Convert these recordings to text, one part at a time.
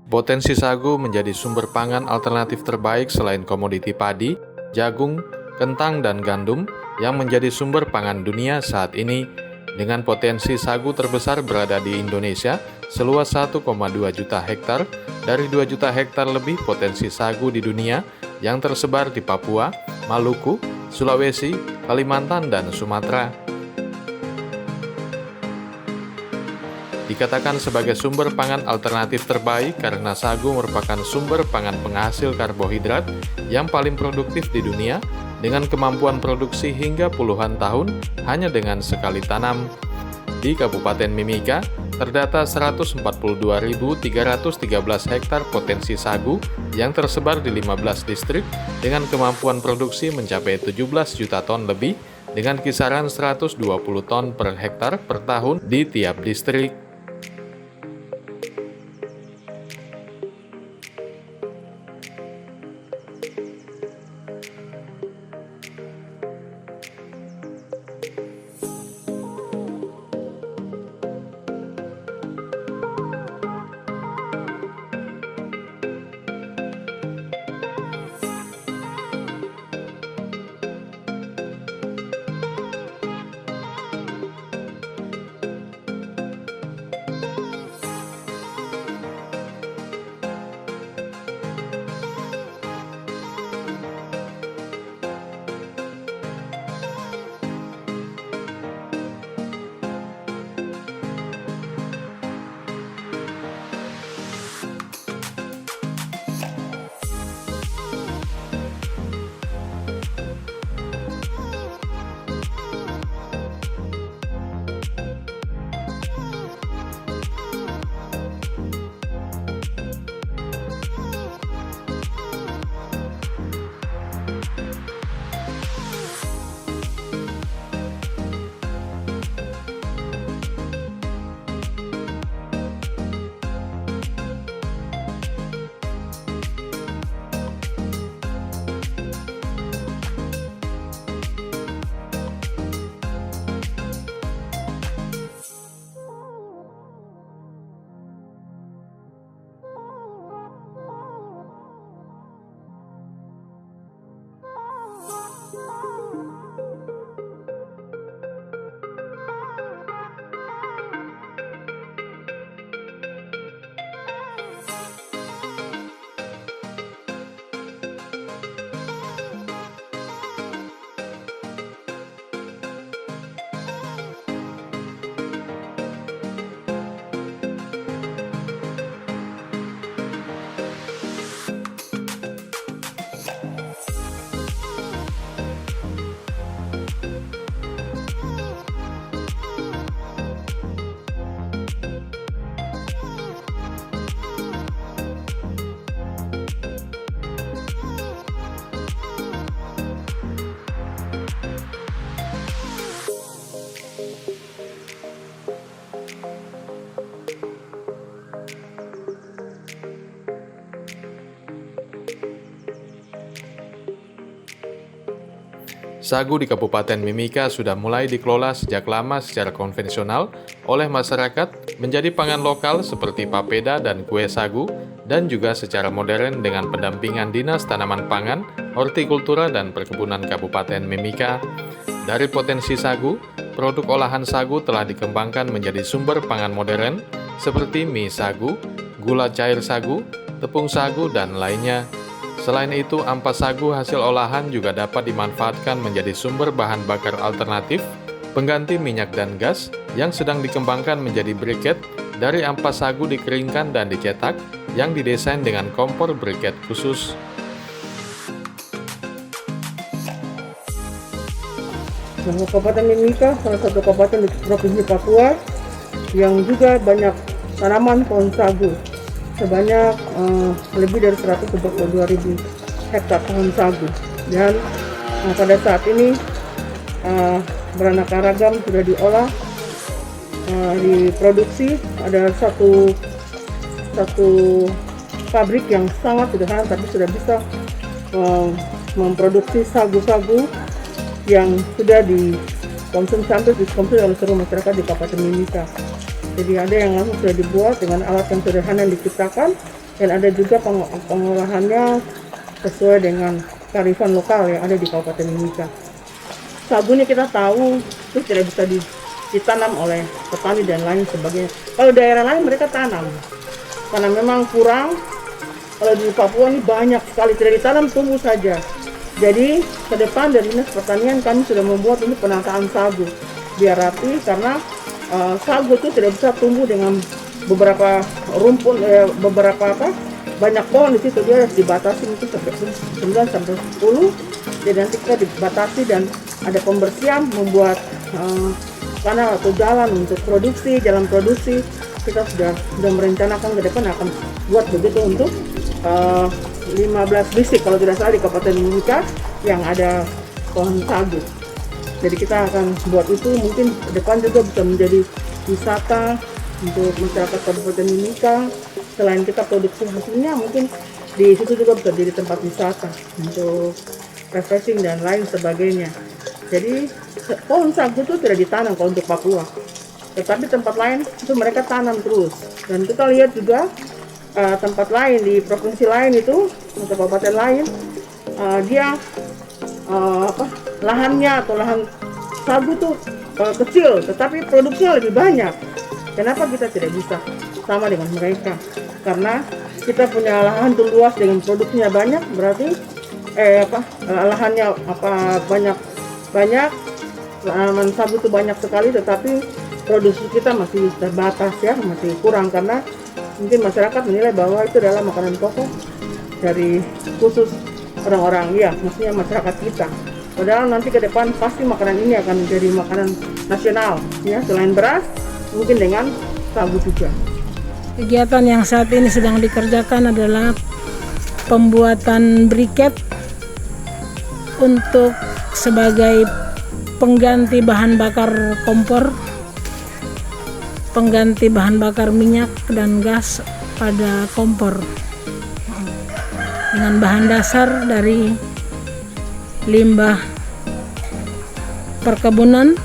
Potensi sagu menjadi sumber pangan alternatif terbaik selain komoditi padi, jagung, kentang, dan gandum yang menjadi sumber pangan dunia saat ini. Dengan potensi sagu terbesar berada di Indonesia, seluas 1,2 juta hektar dari 2 juta hektar lebih potensi sagu di dunia yang tersebar di Papua, Maluku, Sulawesi, Kalimantan, dan Sumatera. Dikatakan sebagai sumber pangan alternatif terbaik karena sagu merupakan sumber pangan penghasil karbohidrat yang paling produktif di dunia dengan kemampuan produksi hingga puluhan tahun hanya dengan sekali tanam. Di Kabupaten Mimika, terdata 142.313 hektar potensi sagu yang tersebar di 15 distrik dengan kemampuan produksi mencapai 17 juta ton lebih dengan kisaran 120 ton per hektar per tahun di tiap distrik. Sagu di Kabupaten Mimika sudah mulai dikelola sejak lama secara konvensional oleh masyarakat menjadi pangan lokal seperti papeda dan kue sagu, dan juga secara modern dengan pendampingan Dinas Tanaman Pangan, Hortikultura dan Perkebunan Kabupaten Mimika. Dari potensi sagu, produk olahan sagu telah dikembangkan menjadi sumber pangan modern seperti mie sagu, gula cair sagu, tepung sagu, dan lainnya. Selain itu, ampas sagu hasil olahan juga dapat dimanfaatkan menjadi sumber bahan bakar alternatif, pengganti minyak dan gas yang sedang dikembangkan menjadi briket dari ampas sagu dikeringkan dan dicetak yang didesain dengan kompor briket khusus. Kabupaten Mimika salah satu kabupaten di Provinsi Papua yang juga banyak tanaman pohon sagu. Sebanyak lebih dari 142.000 hektar pohon sagu, dan pada saat ini beraneka ragam sudah diolah, diproduksi. Ada satu pabrik yang sangat sederhana tapi sudah bisa memproduksi sagu-sagu yang sudah dikonsumsi, hampir dikonsumsi oleh seluruh masyarakat di Kabupaten Mimika. Jadi ada yang langsung sudah dibuat dengan alat yang sederhana yang diciptakan, dan ada juga pengolahannya sesuai dengan kearifan lokal yang ada di Kabupaten Mimika. Sagu ini kita tahu itu tidak bisa ditanam oleh petani dan lain sebagainya. Kalau daerah lain mereka tanam, karena memang kurang. Kalau di Papua ini banyak sekali, tidak ditanam, tumbuh saja. Jadi ke depan dari Dinas Pertanian kami sudah membuat ini penataan sagu biar rapi, karena sagu itu tidak bisa tumbuh dengan beberapa rumpun, banyak pohon di situ. Dia harus dibatasi mungkin sampai 9 sampai 10. Jadi nanti kita dibatasi dan ada pembersihan, membuat kanal atau jalan untuk produksi. Jalan produksi kita sudah merencanakan ke depan akan buat begitu untuk 15 distrik kalau tidak salah di Kabupaten Mimika yang ada pohon sagu. Jadi kita akan buat itu, mungkin ke depan juga bisa menjadi wisata untuk masyarakat Kabupaten Mimika. Selain kita produksi hasilnya, mungkin di situ juga bisa jadi tempat wisata untuk refreshing dan lain sebagainya. Jadi pohon sagu itu tidak ditanam kalau untuk Papua, tetapi tempat lain itu mereka tanam terus. Dan kita lihat juga tempat lain di provinsi lain itu atau kabupaten lain, dia lahannya atau lahan sagu itu kecil, tetapi produksinya lebih banyak. Kenapa kita tidak bisa sama dengan mereka? Karena kita punya lahan itu luas dengan produksinya banyak, berarti lahannya banyak, tanaman sagu itu banyak sekali, tetapi produksi kita masih terbatas ya, masih kurang, karena mungkin masyarakat menilai bahwa itu adalah makanan pokok dari khusus orang-orang, ya maksudnya masyarakat kita. Padahal nanti ke depan pasti makanan ini akan menjadi makanan nasional ya, selain beras mungkin dengan sagu juga. Kegiatan yang saat ini sedang dikerjakan adalah pembuatan briket untuk sebagai pengganti bahan bakar kompor, pengganti bahan bakar minyak dan gas pada kompor, dengan bahan dasar dari limbah perkebunan,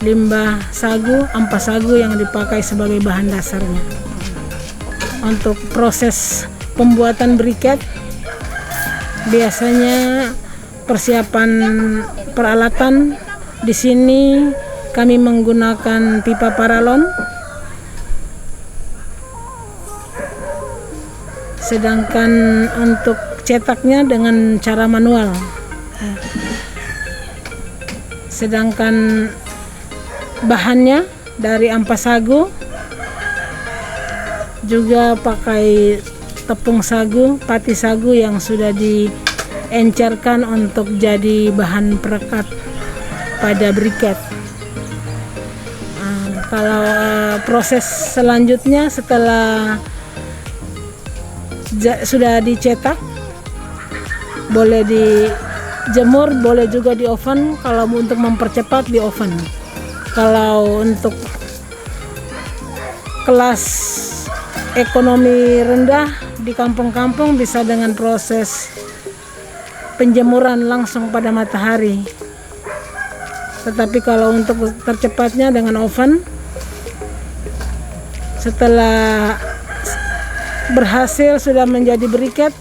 limbah sagu, ampas sagu yang dipakai sebagai bahan dasarnya. Untuk proses pembuatan briket, biasanya persiapan peralatan di sini kami menggunakan pipa paralon, sedangkan untuk cetaknya dengan cara manual. Sedangkan bahannya dari ampas sagu, juga pakai tepung sagu, pati sagu yang sudah diencerkan untuk jadi bahan perekat pada briket. Kalau proses selanjutnya setelah sudah dicetak, boleh dijemur, boleh juga di oven. Kalau untuk mempercepat di oven. Kalau untuk kelas ekonomi rendah di kampung-kampung bisa dengan proses penjemuran langsung pada matahari. Tetapi kalau untuk tercepatnya dengan oven, setelah berhasil sudah menjadi briket.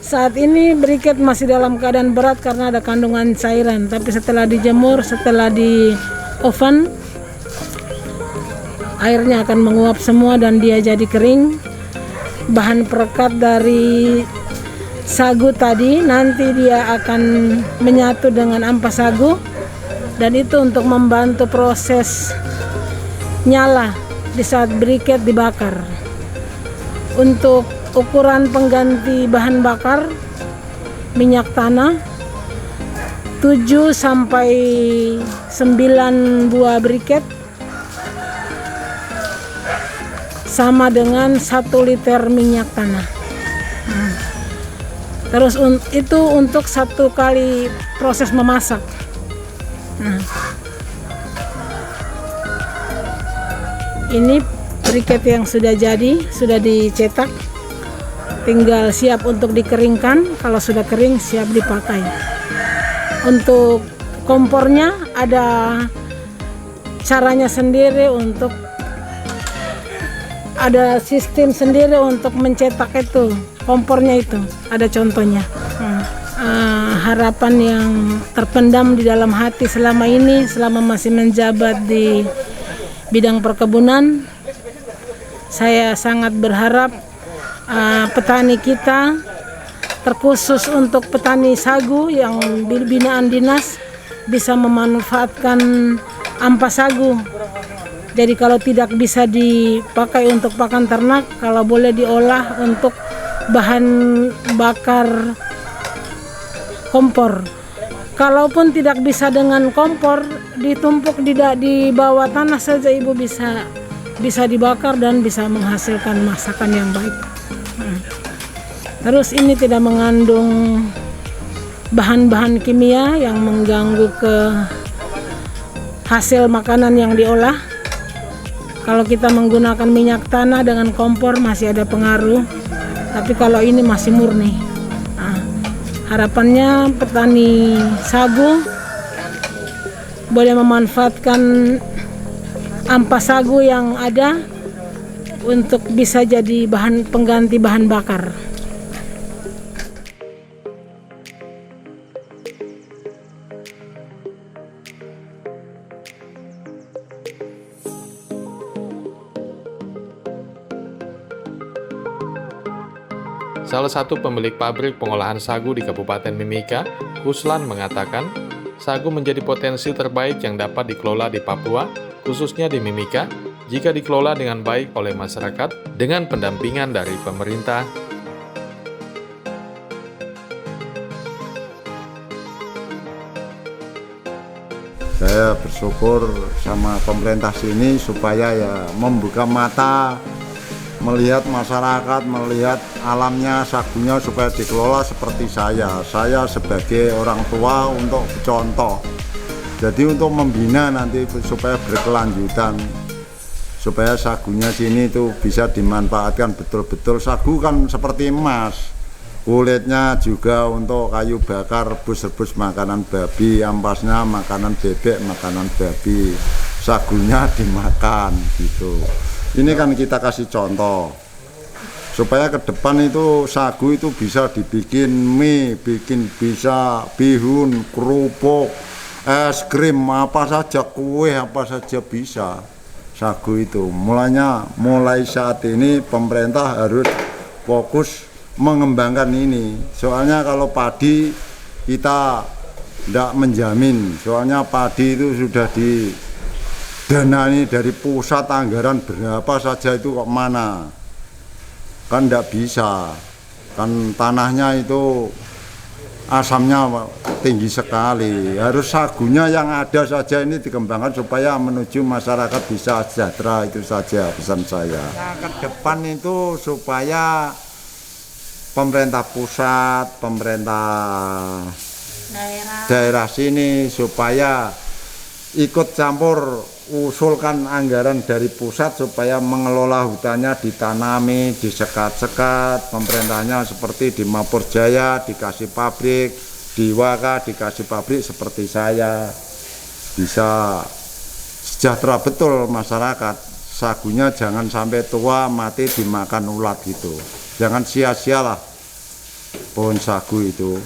Saat ini briket masih dalam keadaan berat karena ada kandungan cairan, tapi setelah dijemur, setelah di oven, airnya akan menguap semua dan dia jadi kering. Bahan perekat dari sagu tadi nanti dia akan menyatu dengan ampas sagu, dan itu untuk membantu proses nyala di saat briket dibakar. Untuk ukuran pengganti bahan bakar minyak tanah 7 sampai 9 buah briket sama dengan 1 liter minyak tanah. Terus itu untuk 1 kali proses memasak. Ini briket yang sudah jadi, sudah dicetak, tinggal siap untuk dikeringkan. Kalau sudah kering siap dipakai. Untuk kompornya ada caranya sendiri untuk ada sistem sendiri untuk mencetak itu kompornya, itu ada contohnya. Harapan yang terpendam di dalam hati selama ini, selama masih menjabat di bidang perkebunan, saya sangat berharap petani kita, terkhusus untuk petani sagu yang binaan dinas, bisa memanfaatkan ampas sagu. Jadi kalau tidak bisa dipakai untuk pakan ternak, kalau boleh diolah untuk bahan bakar kompor. Kalaupun tidak bisa dengan kompor, ditumpuk di bawah tanah saja ibu bisa dibakar dan bisa menghasilkan masakan yang baik. Terus ini tidak mengandung bahan-bahan kimia yang mengganggu ke hasil makanan yang diolah. Kalau kita menggunakan minyak tanah dengan kompor masih ada pengaruh, tapi kalau ini masih murni. Harapannya petani sagu boleh memanfaatkan ampas sagu yang ada untuk bisa jadi pengganti bahan bakar. Salah satu pemilik pabrik pengolahan sagu di Kabupaten Mimika, Kuslan, mengatakan sagu menjadi potensi terbaik yang dapat dikelola di Papua, khususnya di Mimika, jika dikelola dengan baik oleh masyarakat dengan pendampingan dari pemerintah. Saya bersyukur sama pemerintah sini supaya ya membuka mata, melihat masyarakat, melihat alamnya, sagunya supaya dikelola seperti saya. Saya sebagai orang tua untuk contoh. Jadi untuk membina nanti supaya berkelanjutan, supaya sagunya sini itu bisa dimanfaatkan betul-betul. Sagu kan seperti emas, kulitnya juga untuk kayu bakar, rebus-rebus makanan babi, ampasnya makanan bebek, makanan babi, sagunya dimakan gitu. Ini kan kita kasih contoh supaya ke depan itu sagu itu bisa dibikin mie, bisa bihun, kerupuk, es krim, apa saja, kue apa saja bisa sagu itu. Mulai saat ini pemerintah harus fokus mengembangkan ini. Soalnya kalau padi kita tidak menjamin, soalnya padi itu sudah didanai dari pusat, anggaran berapa saja itu kok mana, kan tidak bisa, kan tanahnya itu asamnya tinggi sekali. Harus sagunya yang ada saja ini dikembangkan supaya menuju masyarakat bisa sejahtera, itu saja pesan saya. Nah, ke depan itu supaya pemerintah pusat, pemerintah daerah sini supaya ikut campur, usulkan anggaran dari pusat supaya mengelola hutannya, ditanami, disekat-sekat. Pemerintahnya seperti di Mapur Jaya dikasih pabrik, di Waka dikasih pabrik seperti saya, bisa sejahtera betul masyarakat. Sagunya jangan sampai tua mati dimakan ulat gitu, jangan sia-sialah pohon sagu itu.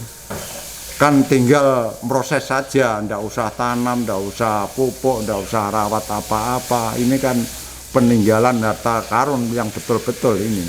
Kan tinggal proses saja, ndak usah tanam, ndak usah pupuk, ndak usah rawat apa-apa. Ini kan peninggalan harta karun yang betul-betul ini.